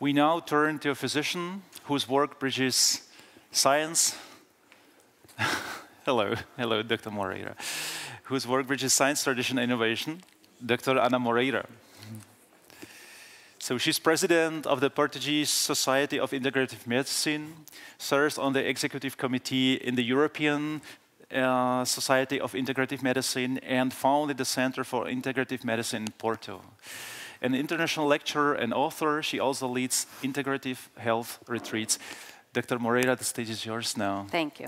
We now turn to a physician whose work bridges science. Hello, Dr. Moreira. Whose work bridges science, tradition, and innovation, Dr. Ana Moreira. So she's president of the Portuguese Society of Integrative Medicine, serves on the executive committee in the European Society of Integrative Medicine, and founded the Center for Integrative Medicine in Porto. An international lecturer and author, she also leads integrative health retreats. Dr. Moreira, the stage is yours now. Thank you.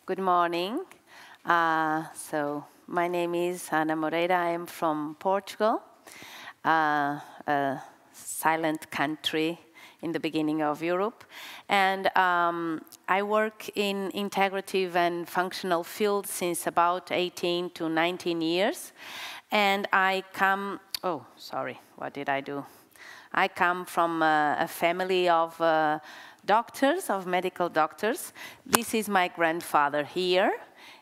Good morning. So my name is Ana Moreira. I am from Portugal, a silent country in the beginning of Europe. And I work in integrative and functional fields since about 18 to 19 years. And I come, oh, sorry, what did I do? I come from a family of doctors, of medical doctors. This is my grandfather here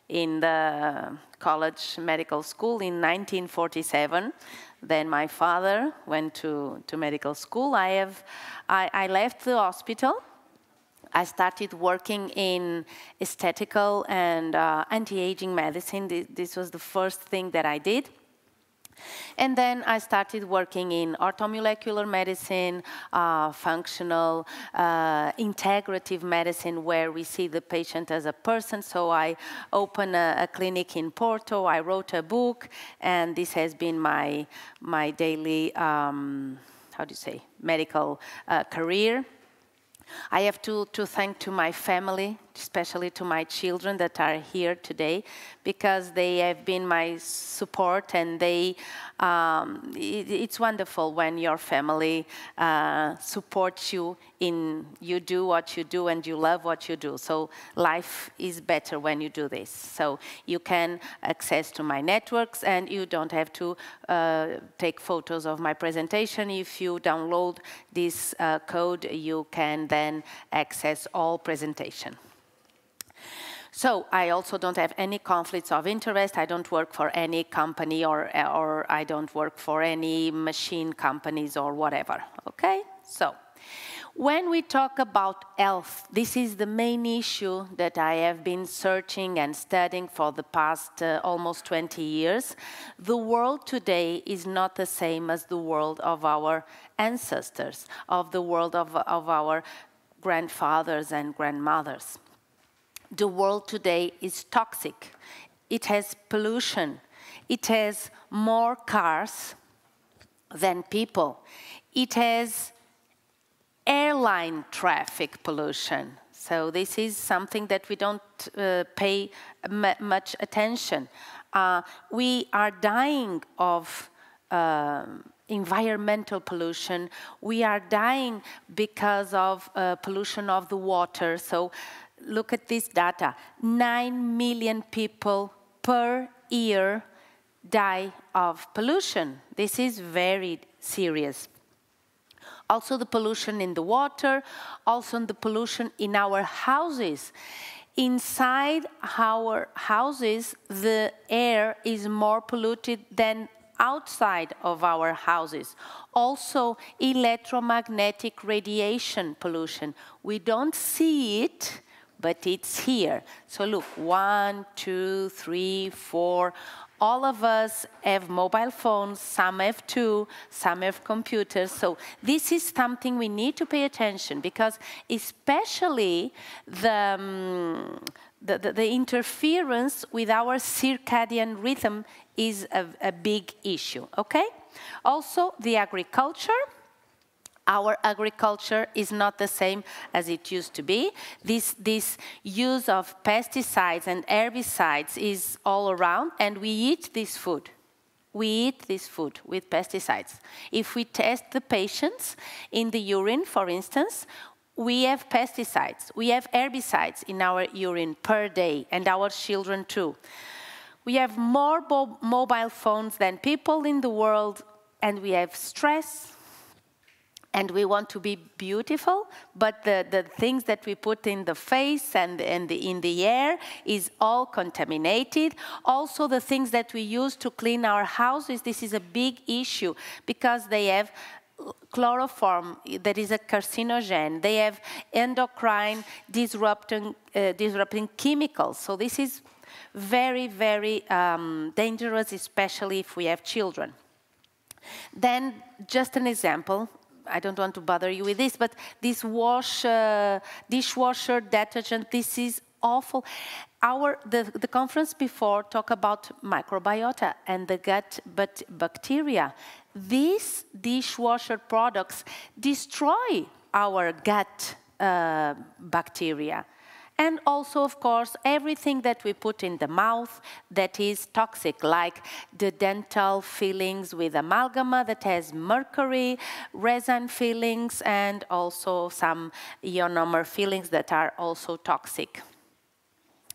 in the college medical school in 1947. Then my father went to medical school. I left the hospital. I started working in aesthetical and anti-aging medicine. This was the first thing that I did. And then I started working in orthomolecular medicine, functional, integrative medicine, where we see the patient as a person. So I opened a clinic in Porto. I wrote a book, and this has been my daily, medical career. I have to thank to my family, especially to my children that are here today, because they have been my support, and it's wonderful when your family supports you in you do what you do and you love what you do. So life is better when you do this. So you can access to my networks, and you don't have to take photos of my presentation. If you download this code, you can then access all presentation. So I also don't have any conflicts of interest. I don't work for any company, or I don't work for any machine companies or whatever, okay? So when we talk about health, this is the main issue that I have been searching and studying for the past almost 20 years. The world today is not the same as the world of our ancestors, of the world of our grandfathers and grandmothers. The world today is toxic. It has pollution. It has more cars than people. It has airline traffic pollution. So this is something that we don't pay much attention. We are dying of environmental pollution. We are dying because of pollution of the water. So look at this data. 9 million people per year die of pollution. This is very serious. Also the pollution in the water, also the pollution in our houses. Inside our houses, the air is more polluted than outside of our houses. Also electromagnetic radiation pollution. We don't see it, but it's here. So look, 1, 2, 3, 4. All of us have mobile phones, some have 2, some have computers. So this is something we need to pay attention, because especially the interference with our circadian rhythm is a big issue, okay? Also, the agriculture. Our agriculture is not the same as it used to be. This use of pesticides and herbicides is all around, and we eat this food. We eat this food with pesticides. If we test the patients in the urine, for instance, we have pesticides, we have herbicides in our urine per day, and our children too. We have more mobile phones than people in the world, and we have stress. And we want to be beautiful, but the things that we put in the face and in the air is all contaminated. Also, the things that we use to clean our houses, this is a big issue, because they have chloroform that is a carcinogen. They have endocrine disrupting chemicals. So this is very, very dangerous, especially if we have children. Then, just an example, I don't want to bother you with this, but this dishwasher detergent, this is awful. The conference before talked about microbiota and the gut bacteria. These dishwasher products destroy our gut bacteria. And also, of course, everything that we put in the mouth that is toxic, like the dental fillings with amalgama that has mercury, resin fillings, and also some ionomer fillings that are also toxic.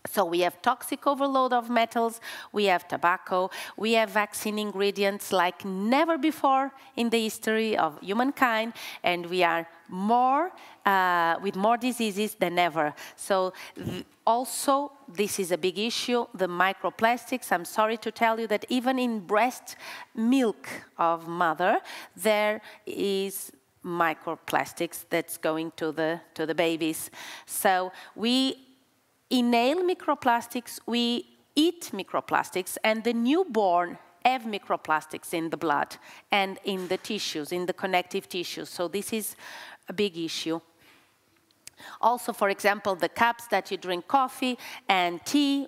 So we have toxic overload of metals, we have tobacco, we have vaccine ingredients like never before in the history of humankind, and we are with more diseases than ever. So also, this is a big issue, the microplastics. I'm sorry to tell you that even in breast milk of mother, there is microplastics that's going to the babies. So we inhale microplastics, we eat microplastics, and the newborn have microplastics in the blood and in the tissues, in the connective tissues. So this is a big issue. Also, for example, the cups that you drink coffee and tea,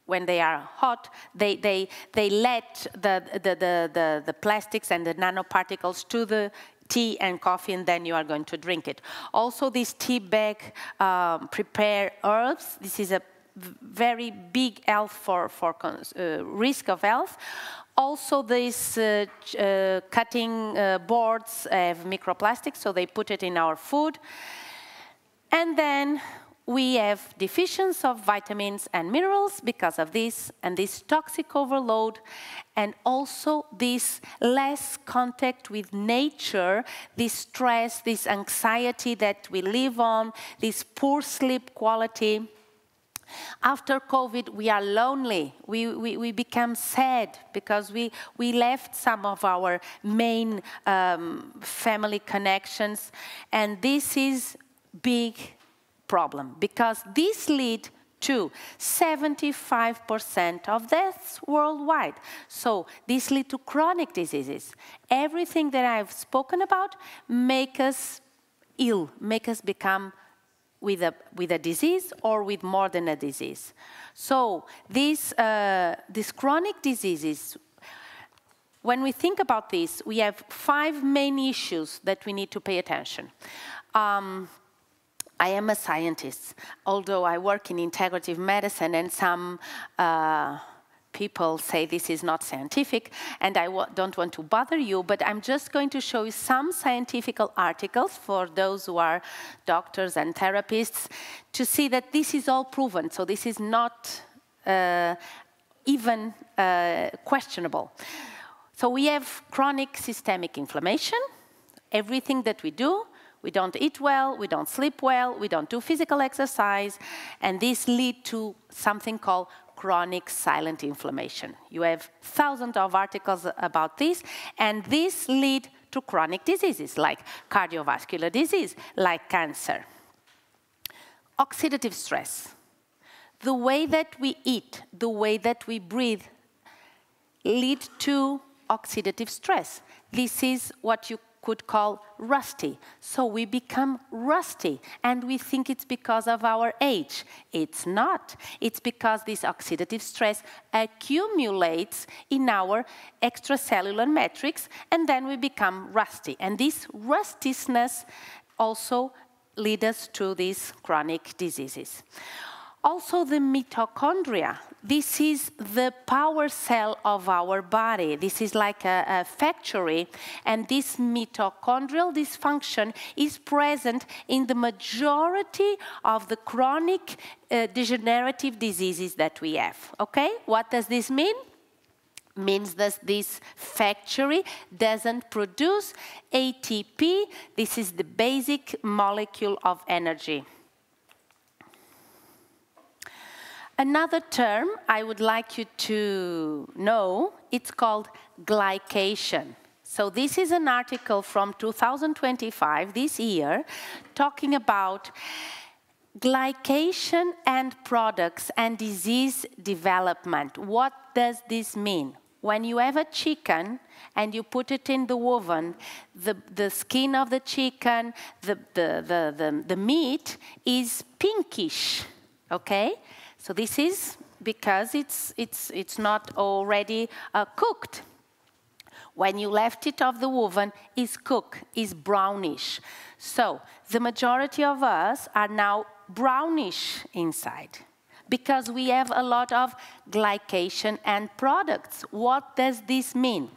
when they are hot, they let the plastics and the nanoparticles to the tea and coffee, and then you are going to drink it. Also, these tea bag prepare herbs. This is a very big health risk of health. Also, these cutting boards have microplastics, so they put it in our food. And then we have deficiency of vitamins and minerals because of this, and this toxic overload, and also this less contact with nature, this stress, this anxiety that we live on, this poor sleep quality. After COVID, we are lonely. We become sad because we left some of our main family connections, and this is big problem because this leads to 75% of deaths worldwide. So this leads to chronic diseases. Everything that I've spoken about make us ill, make us become with a disease or with more than a disease. So these chronic diseases, when we think about this, we have 5 main issues that we need to pay attention. I am a scientist, although I work in integrative medicine, and some people say this is not scientific, and I don't want to bother you, but I'm just going to show you some scientific articles for those who are doctors and therapists to see that this is all proven, so this is not even questionable. So we have chronic systemic inflammation. Everything that we do, we don't eat well, we don't sleep well, we don't do physical exercise, and this leads to something called chronic silent inflammation. You have thousands of articles about this, and this leads to chronic diseases like cardiovascular disease, like cancer. Oxidative stress. The way that we eat, the way that we breathe, lead to oxidative stress. This is what you could call rusty. So we become rusty, and we think it's because of our age. It's not. It's because this oxidative stress accumulates in our extracellular matrix, and then we become rusty. And this rustiness also leads us to these chronic diseases. Also, the mitochondria. This is the power cell of our body. This is like a factory, and this mitochondrial dysfunction is present in the majority of the chronic degenerative diseases that we have. Okay? What does this mean? Means that this factory doesn't produce ATP. This is the basic molecule of energy. Another term I would like you to know, it's called glycation. So this is an article from 2025, this year, talking about glycation and products and disease development. What does this mean? When you have a chicken and you put it in the oven, the skin of the chicken, the meat is pinkish, okay? So this is because it's not already cooked. When you left it off the oven, it's cooked, it's brownish. So the majority of us are now brownish inside because we have a lot of glycation and products. What does this mean?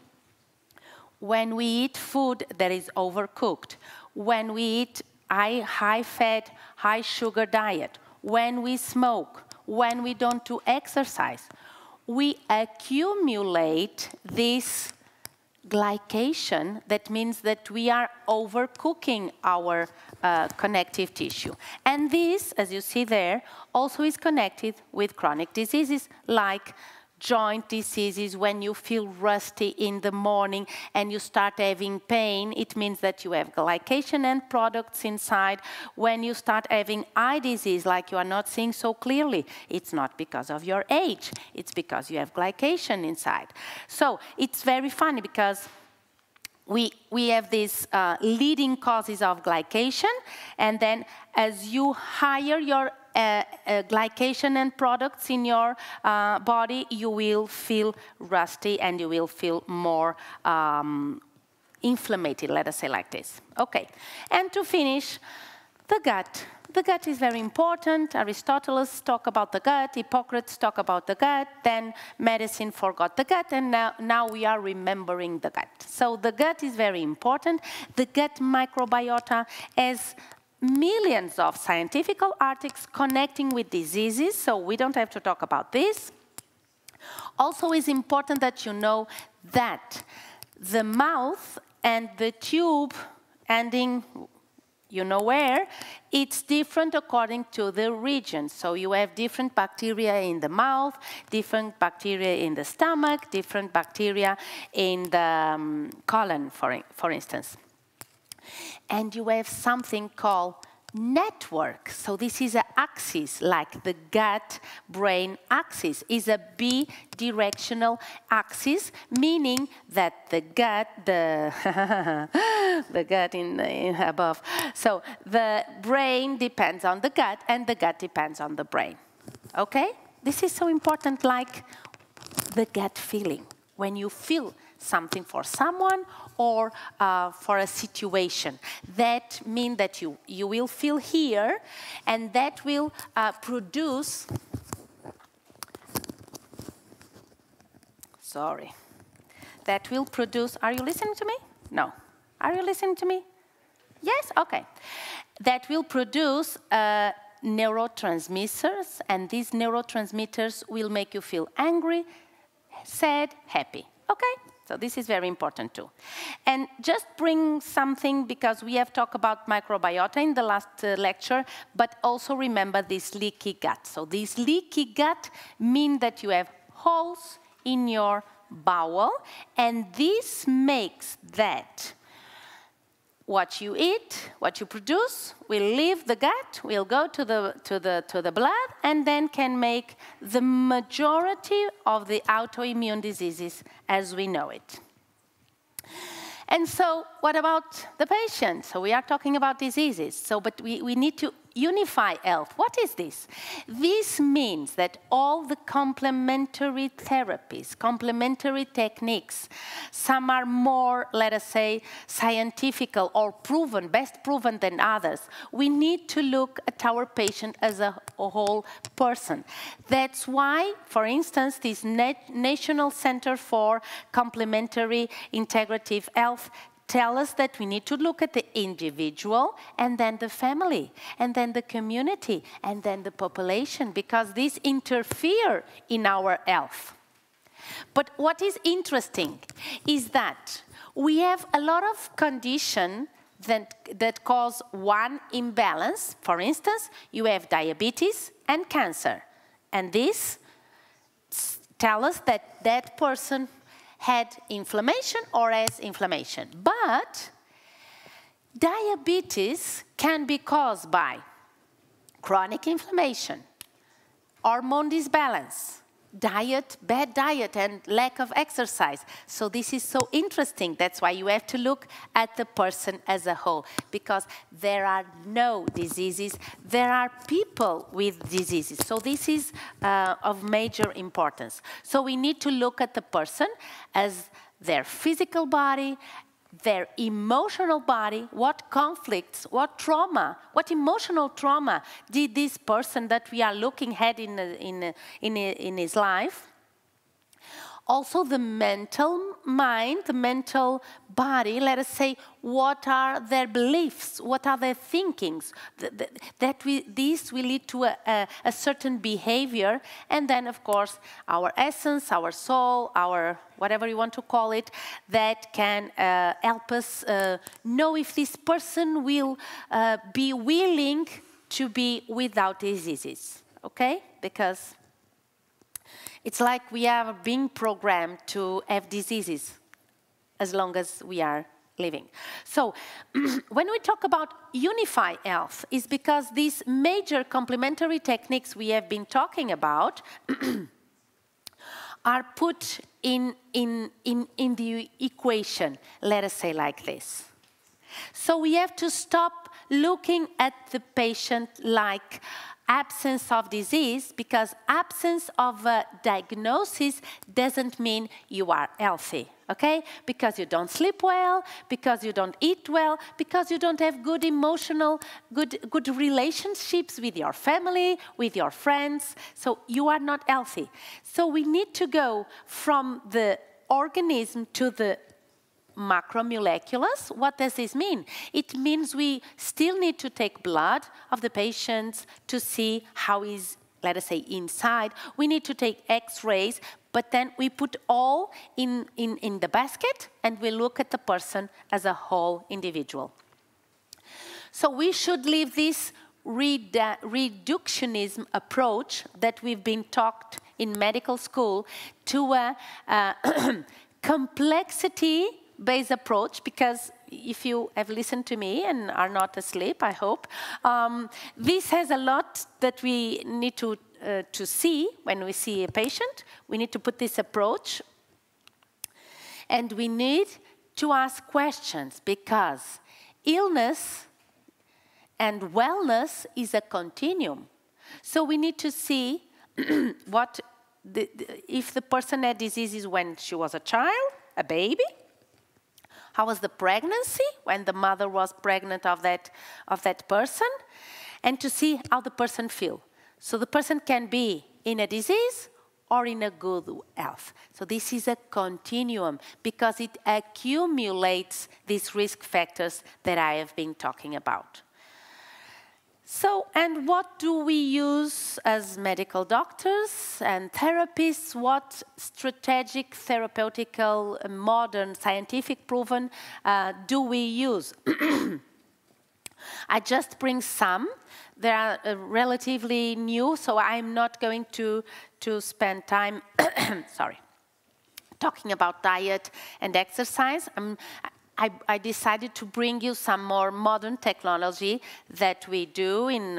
When we eat food that is overcooked, when we eat high-fat, high-sugar diet, when we smoke, when we don't do exercise, we accumulate this glycation. That means that we are overcooking our connective tissue. And this, as you see there, also is connected with chronic diseases like joint diseases. When you feel rusty in the morning and you start having pain, it means that you have glycation and products inside. When you start having eye disease, like you are not seeing so clearly, it's not because of your age, it's because you have glycation inside. So it's very funny because we have these leading causes of glycation, and then as you higher your glycation and products in your body, you will feel rusty and you will feel more inflamed, let us say like this. Okay, and to finish, the gut. The gut is very important. Aristotle talked about the gut, Hippocrates talked about the gut, then medicine forgot the gut, and now we are remembering the gut. So the gut is very important. The gut microbiota has millions of scientific articles connecting with diseases, so we don't have to talk about this. Also, it's important that you know that the mouth and the tube ending, you know where, it's different according to the region. So you have different bacteria in the mouth, different bacteria in the stomach, different bacteria in the colon, for instance. And you have something called network. So this is an axis, like the gut-brain axis is a bidirectional axis, meaning that the gut, the gut in above. So the brain depends on the gut, and the gut depends on the brain. Okay? This is so important, like the gut feeling. When you feel something for someone or for a situation, that means that you will feel here, and that will produce, that will produce, are you listening to me? No. Are you listening to me? Yes? Okay. That will produce neurotransmitters, and these neurotransmitters will make you feel angry, sad, happy. Okay? So this is very important too. And just bring something, because we have talked about microbiota in the last lecture, but also remember this leaky gut. So this leaky gut means that you have holes in your bowel, and this makes that what you eat, what you produce, will leave the gut, will go to the blood, and then can make the majority of the autoimmune diseases as we know it. And so, what about the patient? So we are talking about diseases. So, but we need to unify health. What is this? This means that all the complementary therapies, complementary techniques, some are more, let us say, scientific or proven, best proven than others. We need to look at our patient as a whole person. That's why, for instance, this National Center for Complementary Integrative Health tell us that we need to look at the individual, and then the family, and then the community, and then the population, because these interfere in our health. But what is interesting is that we have a lot of conditions that cause one imbalance. For instance, you have diabetes and cancer, and this tells us that that person had inflammation or has inflammation. But diabetes can be caused by chronic inflammation, hormone disbalance, diet, bad diet, and lack of exercise. So this is so interesting. That's why you have to look at the person as a whole, because there are no diseases. There are people with diseases. So this is of major importance. So we need to look at the person as their physical body, their emotional body, what conflicts, what trauma, what emotional trauma did this person that we are looking at in his life. Also the mental mind, the mental body, let us say, what are their beliefs, what are their thinkings, this will lead to a certain behavior, and then of course our essence, our soul, our whatever you want to call it, that can help us know if this person will be willing to be without diseases, okay? Because it's like we are being programmed to have diseases as long as we are living. So when we talk about Unify Health, it's because these major complementary techniques we have been talking about are put in the equation, let us say like this. So we have to stop looking at the patient like absence of disease, because absence of a diagnosis doesn't mean you are healthy, okay? Because you don't sleep well, because you don't eat well, because you don't have good emotional, good relationships with your family, with your friends, so you are not healthy. So we need to go from the organism to the macromolecules. What does this mean? It means we still need to take blood of the patients to see how is, let us say, inside. We need to take x-rays, but then we put all in the basket and we look at the person as a whole individual. So we should leave this reductionism approach that we've been taught in medical school to a complexity-based approach, because if you have listened to me and are not asleep, I hope, this has a lot that we need to see when we see a patient. We need to put this approach, and we need to ask questions, because illness and wellness is a continuum. So we need to see if the person had diseases when she was a child, a baby. How was the pregnancy when the mother was pregnant of that person, and to see how the person feels. So the person can be in a disease or in a good health. So this is a continuum, because it accumulates these risk factors that I have been talking about. So, and what do we use as medical doctors and therapists? What strategic, therapeutical, modern, scientific proven do we use? I just bring some. They are relatively new, so I'm not going to spend time, sorry, talking about diet and exercise. I decided to bring you some more modern technology that we do in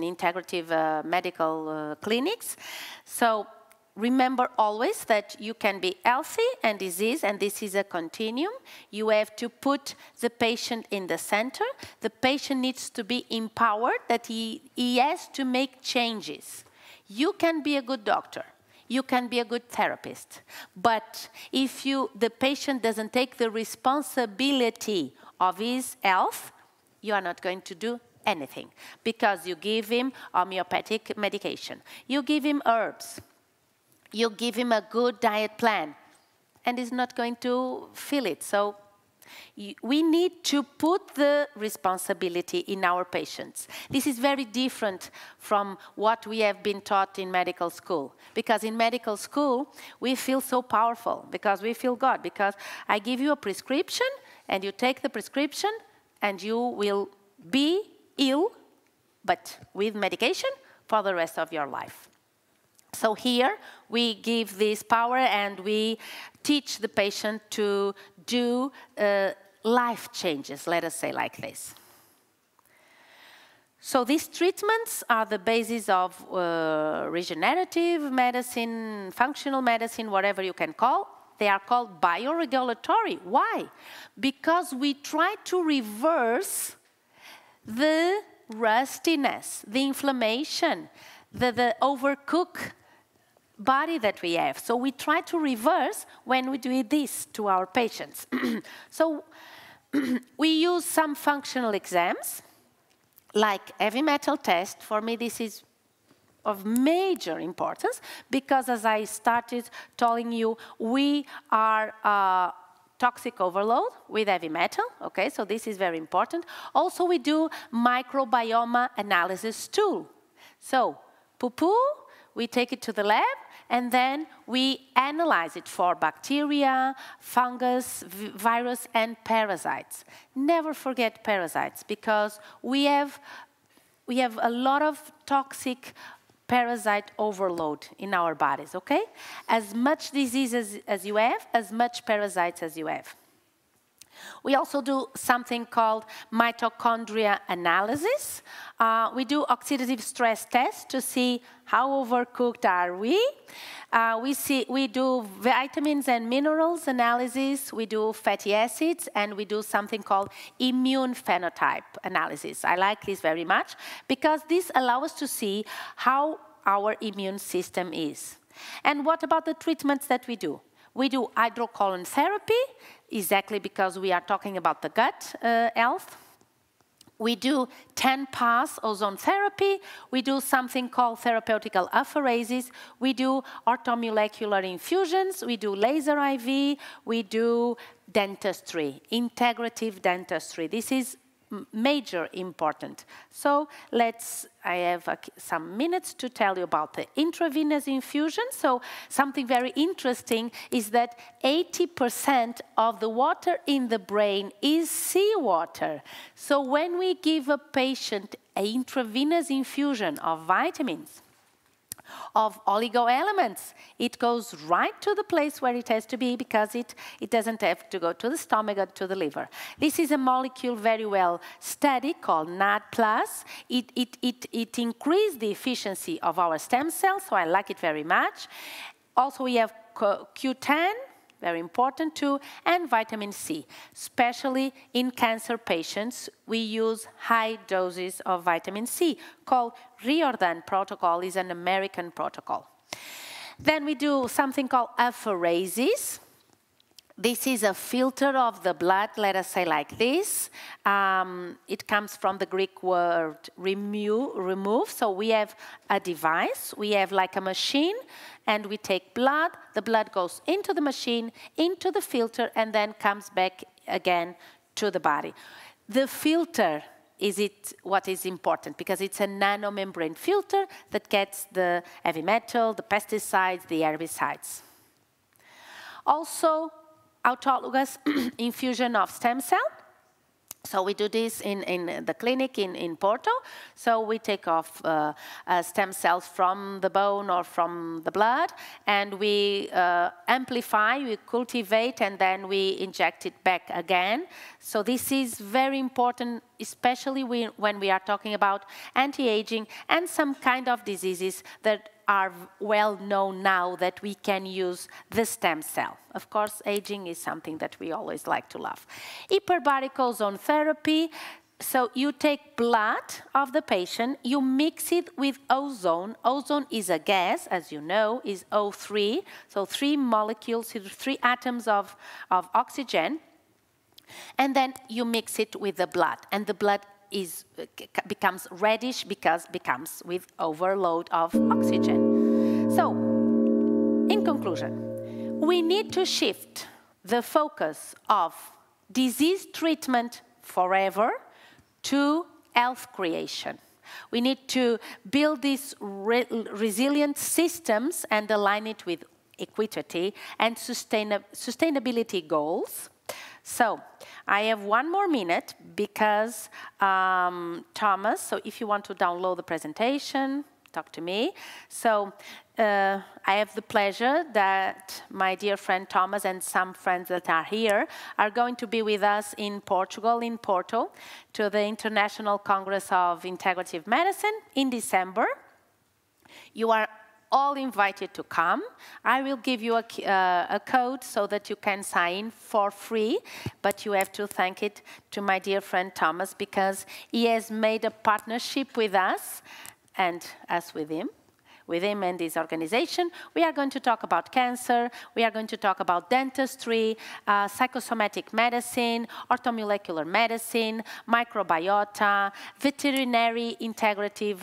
integrative medical clinics. So remember always that you can be healthy and disease, and this is a continuum. You have to put the patient in the center. The patient needs to be empowered, that he has to make changes. You can be a good doctor. You can be a good therapist. But if the patient doesn't take the responsibility of his health, you are not going to do anything, because you give him homeopathic medication. You give him herbs. You give him a good diet plan, and he's not going to feel it. So we need to put the responsibility in our patients. This is very different from what we have been taught in medical school. Because in medical school, we feel so powerful, because we feel God. Because I give you a prescription, and you take the prescription, and you will be ill, but with medication, for the rest of your life. So here we give this power and we teach the patient to do life changes, let us say like this. So these treatments are the basis of regenerative medicine, functional medicine, whatever you can call. They are called bioregulatory. Why? Because we try to reverse the rustiness, the inflammation, the overcooked body that we have. So we try to reverse when we do this to our patients. So we use some functional exams, like heavy metal test. For me, this is of major importance, because as I started telling you, we are toxic overload with heavy metal, okay, so this is very important. Also, we do microbiome analysis tool. So, poo-poo, we take it to the lab, and then we analyze it for bacteria, fungus, virus, and parasites. Never forget parasites, because we have a lot of toxic parasite overload in our bodies, okay? As much disease as you have, as much parasites as you have. We also do something called mitochondria analysis. We do oxidative stress tests to see how overcooked are we. We do vitamins and minerals analysis. We do fatty acids, and we do something called immune phenotype analysis. I like this very much because this allows us to see how our immune system is. And what about the treatments that we do? We do hydrocolon therapy, exactly because we are talking about the gut health. We do 10-pass ozone therapy. We do something called therapeutical apheresis. We do orthomolecular infusions. We do laser IV. We do dentistry, integrative dentistry. This is major important. So I have some minutes to tell you about the intravenous infusion. So something very interesting is that 80% of the water in the brain is seawater. So when we give a patient an intravenous infusion of vitamins, of oligoelements, it goes right to the place where it has to be, because it doesn't have to go to the stomach or to the liver. This is a molecule very well studied called NAD+. It increased the efficiency of our stem cells, so I like it very much. Also, we have Q10, very important too, and vitamin C. Especially in cancer patients, we use high doses of vitamin C, called Riordan protocol, is an American protocol. Then we do something called apheresis. This is a filter of the blood, let us say like this. It comes from the Greek word remove. So we have a device, we have like a machine, and we take blood. The blood goes into the machine, into the filter, and then comes back again to the body. The filter is what is important, because it's a nanomembrane filter that gets the heavy metal, the pesticides, the herbicides. Also, autologous infusion of stem cell. So we do this in the clinic in Porto. So we take off stem cells from the bone or from the blood, and we amplify, we cultivate, and then we inject it back again. So this is very important, especially when we are talking about anti-aging and some kind of diseases that are well known now that we can use the stem cell. Of course, aging is something that we always like to love. Hyperbaric ozone therapy. So you take blood of the patient, you mix it with ozone. Ozone is a gas, as you know, is O3. So 3 molecules, 3 atoms of oxygen. And then you mix it with the blood. And the blood becomes reddish because becomes with overload of oxygen. So, in conclusion, we need to shift the focus of disease treatment forever to health creation. We need to build these resilient systems and align it with equity and sustainability goals. So, I have 1 more minute because Thomas, so if you want to download the presentation, talk to me. So, I have the pleasure that my dear friend Thomas and some friends that are here are going to be with us in Portugal, in Porto, to the International Congress of Integrative Medicine in December. You are all invited to come. I will give you a code so that you can sign for free, but you have to thank it to my dear friend Thomas because he has made a partnership with us and us with him and his organization. We are going to talk about cancer, we are going to talk about dentistry, psychosomatic medicine, orthomolecular medicine, microbiota, veterinary integrative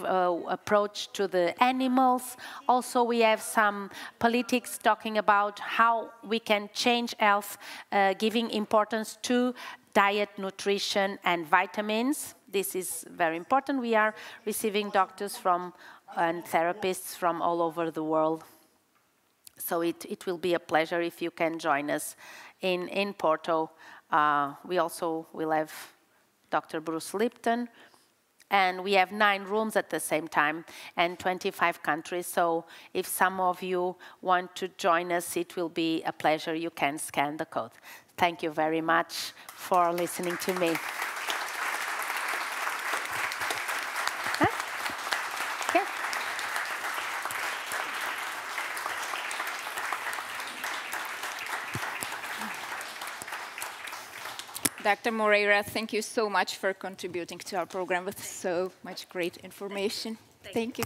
approach to the animals. Also, we have some politics talking about how we can change health, giving importance to diet, nutrition, and vitamins. This is very important. We are receiving doctors from and therapists from all over the world. So it will be a pleasure if you can join us in Porto. We also will have Dr. Bruce Lipton, and we have 9 rooms at the same time and 25 countries. So if some of you want to join us, it will be a pleasure. You can scan the code. Thank you very much for listening to me. Dr. Moreira, thank you so much for contributing to our program with so much great information. Thank you.